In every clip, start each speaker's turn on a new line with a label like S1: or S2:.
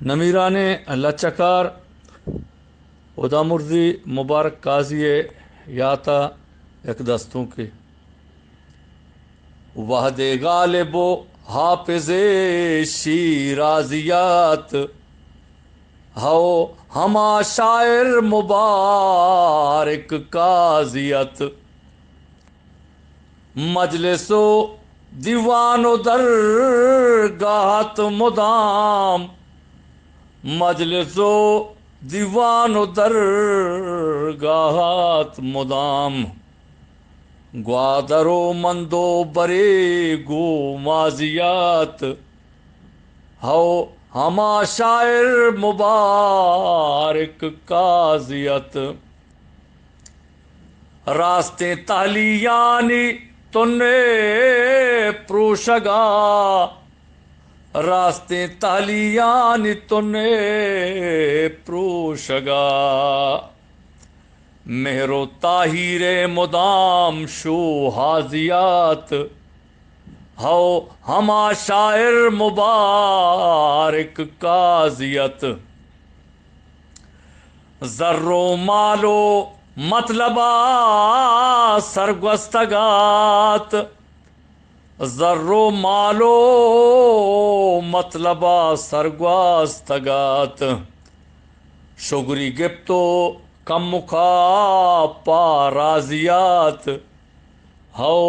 S1: نمیران لچکار ادا مرزی مبارک قاضی یاتا ایک دستوں کے وحد غالب و حافظ شیرازیات ہو ہما شاعر مبارک قاضیت مجلس و دیوان و درگاہت مدام مجلس و دیوان و درگاہت مدام گوادر و مندو برے گو مازیات ہو ہما شاعر مبارک قاضیت راستے تہلیانی تنے پروشگا راستے تہلیانی تنے پروشگا مہر و طاہیر مدام شو حاضیات ہو ہما شاعر مبارک قاضیت زر و مال و مطلبہ سرگستگات زر و مال و مطلبہ سرگستگات شگری گپتو کم مکھا پارازیات ہو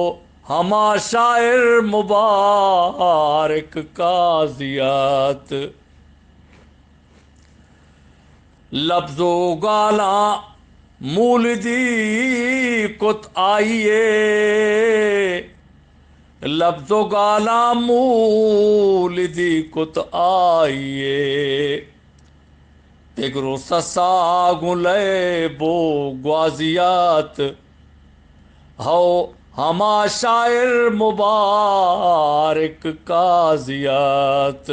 S1: ہما شاعر مبارک قاضیات لفظ و گالاں مولدی کت آئیے لفظ و گالاں مولدی کت آئیے پگرو سساگو لے بو گوازیات ہو ہما شاعر مبارک قاضیات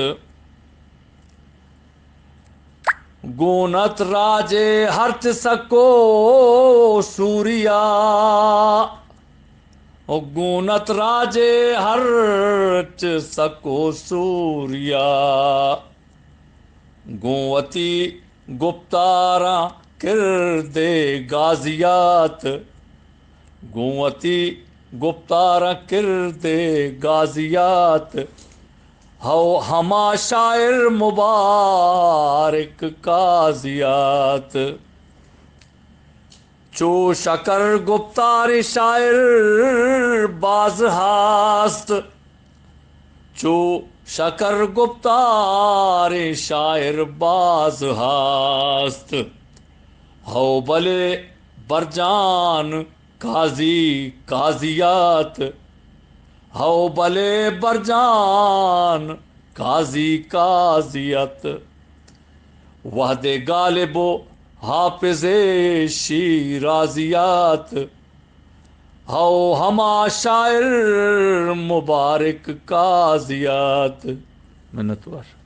S1: گونت راجے ہرچ سکو سوریا گونت راجے ہرچ سکو سوریا گونوتی گپتاراں کردے غازیات گونوتی گپتاراں کردے غازیات ہو ہما شاعر مبارک قاضیات چو شکر گپتار شاعر باز ہاست چو شکر گپتار شاعر باز ہاست ہو بلے برجان قاضی قاضیات ہو بلے برجان قاضی قاضیت وحد غالب و حافظ شیرازیات ہو ہما شاعر مبارک قاضیات منتوار